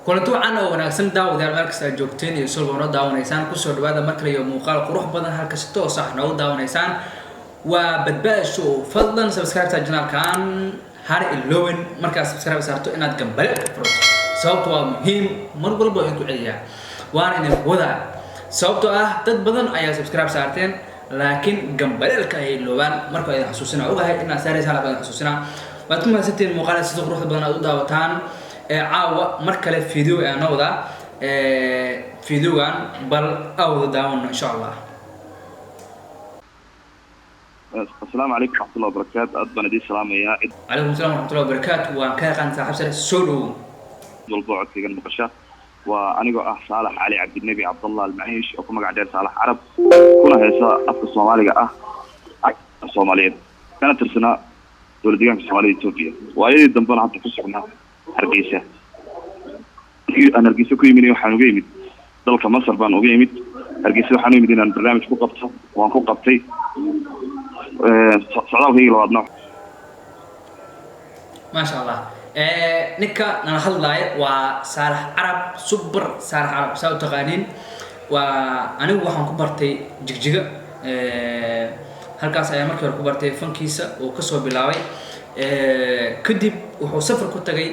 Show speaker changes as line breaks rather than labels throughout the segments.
kulanti wacan oo wanaagsan daawadayaal meel kasta joogteen iyo soo wada daawanaysaan ku soo dhawaada mar kale iyo muuqaal qurux badan halkaas toos ah noo daawanaysaan waa badbaasho fadlan subscribe channelkan har ilowin markaas subscribe saarto inaad gambale furto sababtu waa muhiim mar walba ay ku celiyaa waan idin wada sababtoo ah dad badan ayaa subscribe saarteen laakiin gambaleelka ay ilowaan marka ay xasuusina ogahay inaad saaraysaa la badan xasuusina waad ku mahadsantiin muuqaalada sida quruxda badan aad u daawataan caawa mar kale video aan wada videogan bal awda daawano insha Allah.
السلام عليكم ورحمة الله وبركاته. أدبنا دي سلام يا عيد.
عليكم السلام ورحمة الله وبركاته. وكان قان صاحب سر سولو.
والبعد في جنب قشة. وأنا جو صالح علي عبد النبي عبد الله المعيش وكم قاعد صالح عرب. كنا هسا أفضل الصومالي الصوماليين. كانت السنة دولديان في الصومالية إثيوبيا. وأيدي الدنبنا حتى فسحنا هرقيسة. أنا هرقيسة كوي مني وحنو جيمد. ذلك مصر بان وجيمد. هرقيسة وحنو مدينة البرنامج كوقبته وأنكو قبتي. صعدوا هي لوادنا
ما شاء الله نكا نحل لاي وصالح عرب سوبر صالح عرب ساو تقانين وأنا وحن كبرتي جيجا هالكاس أيام كبر كبرتي فنكيسة وكسر بلاوي كدب وحو سفر كنت جاي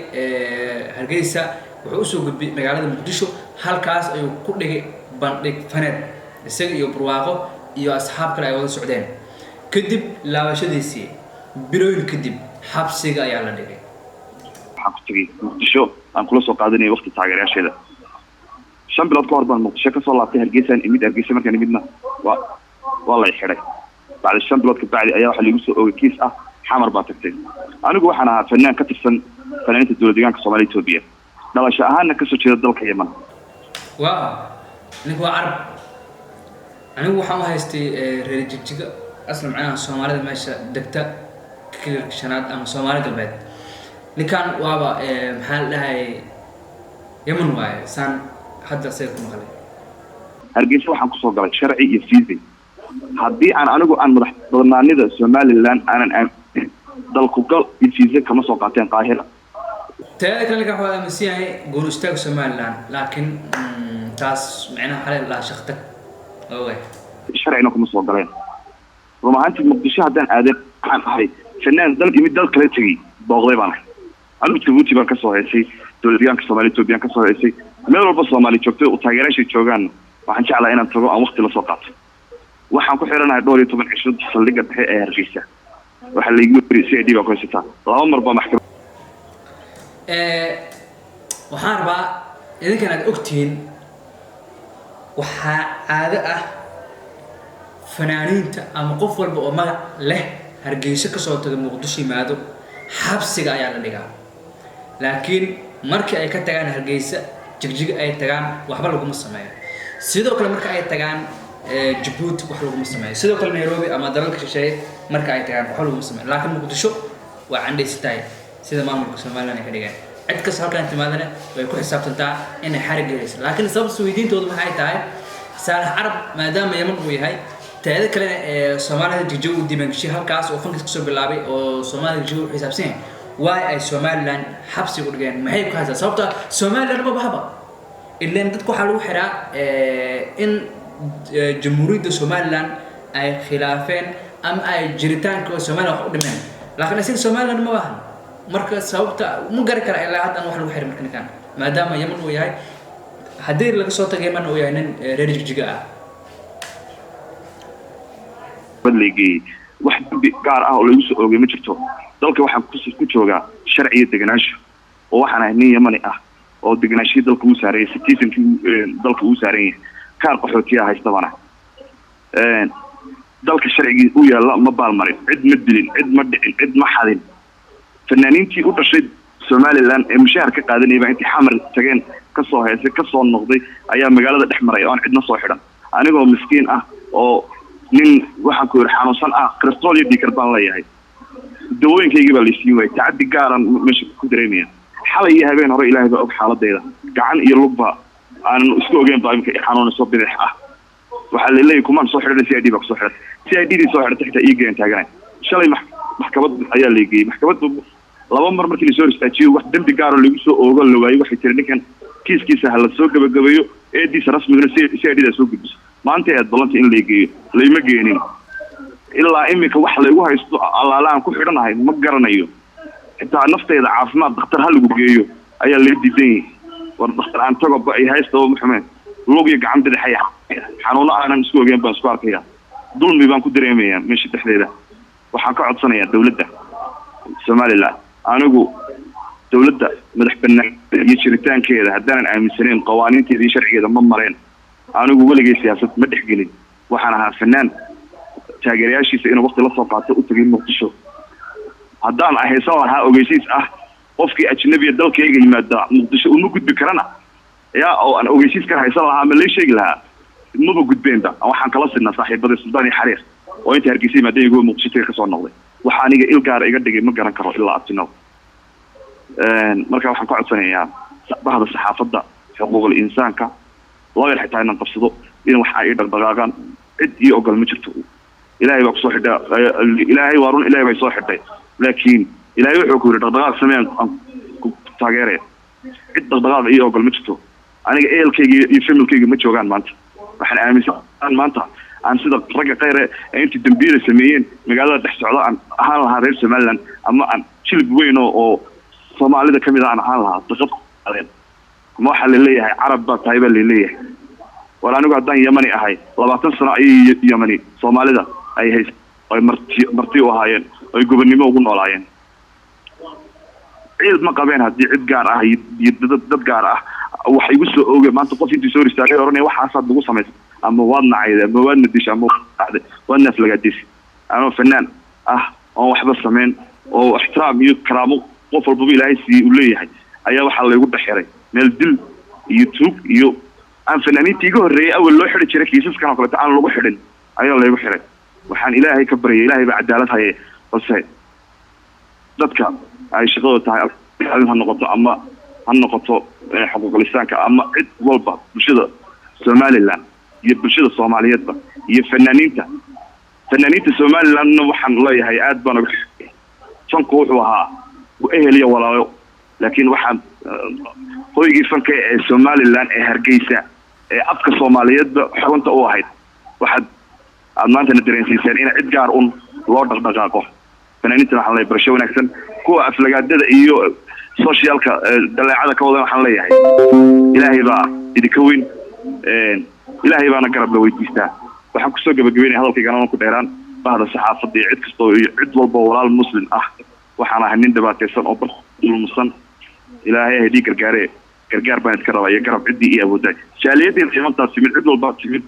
هالجيسة وحوسو مقالة مقدشو هالكاس أيو كل بندق فند السجل يبرواقه يو أصحاب كلا يوضع السعودين كدب لا وشديسي بروين كدب حبسيغا ayaa la dhigay
xabsiga muqdisho aan kula soo qaadanay waqti taageerayaasheeda shan bilood ka hor baan muqdisho ka soo laabtay hargeysan hargeysa markaan imidna waa la xiray bacda shan bilood ka bacdi ayaa waxa lagu soo oogay kiis ah xamar baa tagtay anigu waxaan ahaa fanaan ka tirsan fanaaniinta dowladdeegaanka Soomaaliya Itoobiya dhalasho ahaana ka soo jeeda dalka Yemen
waa anigu waa arab anigu waxaan haystay reer jigjiga أصلاً معنا الصوماليين ماشى دكتة كل شنات أما الصومالي قبل لكان وابا محل لها يمن واي سان حتى سيركم غلي
هرجيس waxaan ku soo galay sharci iyo fiisi hadii aan anigu aan madax badnaanida Soomaaliland aan dalku gal iyo fiisi kama soo qaateen qaahira
تلاقي لك حوالي مسيحي قولوا استاق Soomaaliland لكن تاس معنا حال لا شختك أوه
sharcina kuma soo galeen وما أنت مقدشة هذا هذا عن هاي فنان ذلك يمد ذلك لا تجي باغلي بانه أنا بتقولي بان كسر هالشيء دولديان كسومالي توبيان كسر هالشيء ما هو بس صومالي شوفته وتاجرين شيء شوغان وحن شعلا هنا تروح عن وقت لسقط وحن كحيرنا هدول طبعا 20 صليقة بحي هرجيسة وحن يقول سعدي بكويسة لا عمر بمحكمة
وحاربة إذا كانت أكتين وحاذا فنانينتا ama qof walba oo magac leh hargeysa ka soo tagay muqdisho imaado xabsiga ayaa la dhigaa laakiin markii ay ka tagaan hargeysa jigjiga ay tagaan waxba lagu sameeyo sidoo kale marka ay tagaan Djibouti wax lagu sameeyo sidoo kale Nairobi ama dalalka shisheeye marka ay tagaan wax lagu sameeyo laakiin muqdisho waa candheystay sida maamulka Soomaaliland ay ka dhigaan cid kasta halkan timaadana way ku xisaabtantaa inay xarig geeyso laakiin sababta weydiintoodu waxay tahay Saalax Arab maadaama Yemen uu yahay تهذا كلنا سومالي تجو ديمنشي هالكاس وفنكس كسر باللعبة أو سومالي تجو حساب سين واي أي سوماليلاند حبس يقول جان ما هي بكذا صوبته سوماليلاند ما بحبه إلا أنت تكون حلو حراء إن جمهورية سوماليلاند أي خلافين أم أي جريتان كو سومالي وحود منه لكن أصير سوماليلاند ما بحب مركز صوبته مو قرر كلا إلا هذا نوح حلو مركز كان ما دام يمن وياي حدير لك صوتك يمن وياي نن ريدج جيجا
بدليجي واحد قار أو ليس أو جميل شفتوا ذلك واحد كل جوجا شرعية دجناش وواحد هني يمني أو دجناشي ذلك وساري 60 ذلك وساري كان قحوتيها هاي طبعا ذلك الشرعي ويا لا ما بالمريض عد مدلين عد مدعين عد محادين فنانين تي وتشد سومالي لان مشاركة قادني يبقى أنت حمل تجين كسوه كسوه النقدي أيام مقالة الأحمر أيام عندنا صاحرة أنا جو مسكين أو nin waxaan ku xanuunsan kristool iyo dhiikarbaan leeyahay dawooyinkayga baa la siin waayay tacaddi gaaran meesha ku dareemaya xalay iyo habeen hore ilaahay baa og xaaladeyda gacan iyo lugba aan isku ogeyn baa imka xanuun soo bidix waxa la leeyahay kumaan soo xidhay CID baa soo xidhay CID soo xidhay xitaa ii geen taagan shalay maxkamad ayaa la geeyay maxkamad laba mar markii la soo istaajiyo wax dambi gaar ah lagu soo oogo la waayay waxay tiri ninkan kiiskiisa hala soo gabagabeeyo eediisa rasmigana si ay soo gudbiso maanta ay balanta in la geeyo layma geenin ilaa imika wax la igu haysto alaalaan ku xidhanahay ma garanayo xitaa nafteeda caafimaad dhakhtar hal lagu geeyo ayaa la diidan war dhakhtar aan tago ba ay haysto maxamed lug iyo gacan bidixaya xanuuno aanan isku ogeyn baan isku arkaya dulmi baan ku dareemayaa meesha dhexdeeda waxaan ka codsanayaa dawladda Soomaaliland anigu dawladda madax bannaan iyo jiritaankeeda haddaan aaminsaneyn qawaaniinteeda iyo sharcigeeda ma mareen anigu waligay siyaasad ma dhexgelin waxaan ahaa fanaan taageerayaashiisa inuu waqti la soo qaato u tagay Muqdisho haddaan ahaysan lahaa ogeysiis qofkii ajnabiga dalkayga yimaada Muqdisho uma gudbi karana yaa oo aan ogeysiis ka haysan lahaa ma la sheegi lahaa maba gudbeenta waxaan kala sidnaa saaxiibada Suldaan iyo Xariir oo inta Hargeysa maadaama Muqdisho ka soo noqday waxa aniga ilgaar iga dhigay ma garan karo ilaa abtino marka waxaan ka codsanayaa bahda saxaafadda xuquuqul insaanka loo yar xitaa inaan qabsado in wax ay dhaqdhaqaaqaan cid iyo ogol ma jirto ilaahay baa ku soo xidhay ilaahay waarun ilaahay bay soo xidhay laakiin ilaahay wuxuu ku yiri dhaqdhaqaaq sameeyaan ku taageereen cid dhaqdhaqaaq iyo ogol ma jirto aniga eelkayga iyo familkayga ma joogaan maanta waxaan aaminsan maanta aan sida ragga qayr ee intii dambiile sameeyeen magaalada dhex socda aan ahaan lahaa reer Soomaaliland ama aan jilib weyn oo Soomaalida kamid ah aan ahaan lahaa daqab qaadeen kuma waxa la leeyahay carab baa tahay baa la leeyahay war anigu haddaan Yamani ahay 20 sano ay Yamani Soomaalida ay hays ay marti u ahaayeen ay gobonimo ugu noolaayeen ciid ma qabeen haddii cid gaar ah iyo dad gaar ah wax igu soo oogay maanta qof intii soo ristaagay oranay waxaasaad lagu samaysay ama waad nacayda ama waad nadisha ama waad naflagaadis ama fanaan oo waxba sameyn oo ixtiraam iyo karaamo qof walba ilaahay si u leeyahay ayaa waxa la igu dhaxiray meel dil iyo tuug iyo aan fanaaniintii iga horreeyay awal loo xidhi jiray kiisaskan oo kale aan lagu xidhin ayaa la igu xiray waxaan ilaahay ka baryay ilaahay baa cadaalad haye balse dadka ay shaqada tahay ha noqoto ama ha noqoto xuquuqul insaanka ama cid walba bulshada Soomaaliland iyo bulshada Soomaaliyeedba iyo fanaaniinta Soomaaliland waxaan leeyahay aad baan uga fanku wuxuu ahaa ehel iyo walaalo laakiin waxaan hoygii fanka ee Soomaaliland ee Hargeysa ee afka Soomaaliyeedba xarunta u ahayd waxaad maanta dareensiiseen in cid gaar loo dhaqdhaqaaqo fanaaniinta waxaan leeyahay barasho wanaagsan kuwa aflagaadada iyo socialka dalaacada ka wada waxaan leeyahay ilaahay baa idinka weyn ilaahay baana garab la weydiistaa waxaan ku soo gabagabeynay hadalkayga ku dheeraan bahda saxaafadda cid kastoo iyo cid walba walaal muslim waxaan ahay nin dhibaataysan oo barqulmusan ilaahay hadii gargaar baan iska rabaa iyo garab cidii iyo awooday jaaliyadeen imantaas mid cid walba timid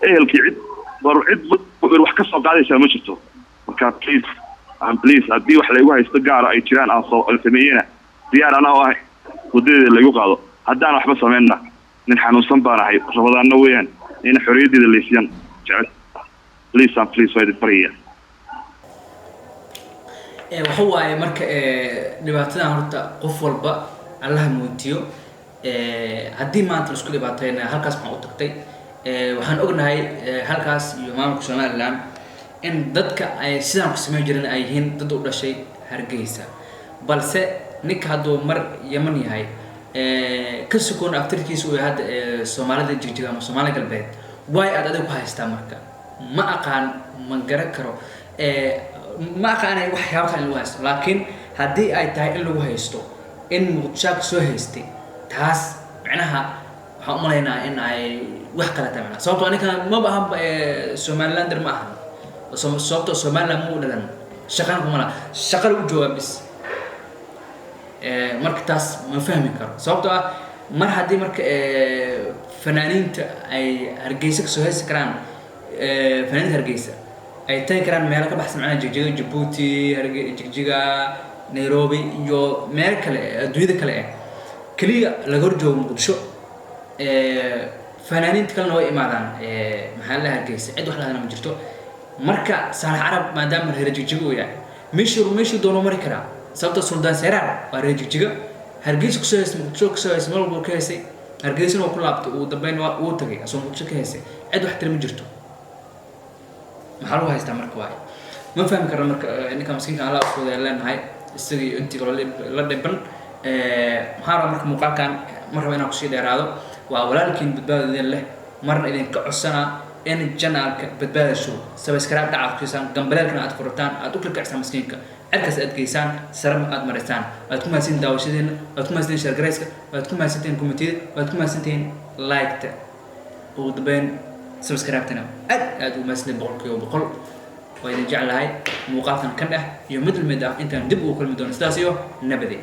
ehelkii cid wax ka soo qaadaysa ma jirto marka please haddii wax lagu haysto gaar ay jiraan aan soo sameeyana diyaar ana oo wadadeeda lagu qaado haddaan waxba sameeyna nin xanuunsan baan ahay rabadaana weeyaan in xorriyadeeda leesiyan jecel please wait for you
waxa waaye marka dhibaatada horta qof walba Allah muujiyo haddii maanta isku dhibaatayna halkaas ma u tagtay waxaan ognahay halkaas iyo maamulka Soomaaliland in dadka ay sidaan ku sameeyay jireen ay yihiin dad u dhashay Hargeysa balse ninka haduu mar Yemen yahay ka sukoon aftirkiisu uu yahay Soomaalida jigjiga ama Soomaali galbeed way aad ku haystaa marka ma aqaan ma garan karo ma aqaan ay wax yaabo kale lagu haysto laakiin hadii ay tahay in lagu haysto in Muqdisho soo haystay taas macnaha waxaan u maleynaa in ay wax kala tahay sababtoo aniga ma baahan Somaliland ma aha sababtoo Somaliland ma u dhalan shaqan kuma la shaqal u jawaab bis marka taas ma fahmi karo sababtoo mar hadii marka fanaaniinta ay Hargeysa soo haysan karaan fanaaniinta Hargeysa ay tagi karaan meel ka baxsan macna jigjiga Djibouti jigjiga Nairobi iyo meel kale adduunyada kale kaliya laga horjoogo Muqdisho fanaaniinta kalena way imaadaan maxaa la Hargeysa cid wax lahayn ma jirto marka Saalax Arab maadaama reer jigjiga uu yahay meeshii doono mari karaa sababta Suldaan Seyraar waa reer jigjiga Hargeysa ku soo heysay Muqdisho ku soo heysay malbo ka heysay Hargeysa oo ku laabtay uu dambeyn uu tagay asoo Muqdisho ka heysay cid wax tirma jirto maxaa loo haystaa marka waay ma fahmi karno marka ninka miskiinka Allah u fududeen leenahay isagii intii la dhiban maxaa marka muuqaalkan mar raba inaan kusii dheeraado waa walaalkiin badbaado idin leh marna idinka codsanaa in janaalka badbaada show subscribe dhaca kusaan gambaleelkana aad furataan aad u klikacsan maskiinka cirkaas aad geysaan sarama aad marisaan aad ku mahadsantiin daawashadeena aad ku mahadsantiin share garayska aad ku mahadsantiin commentida aad ku mahadsantiin like-ta ugu dambeyn subscribe-tana aad u mahadsantiin boqolkiiba boqol waa idin jeclahay muuqaalkan kan ah iyo mid lamid ah intaan dib ugu kulmi doono sidaas iyo nabadey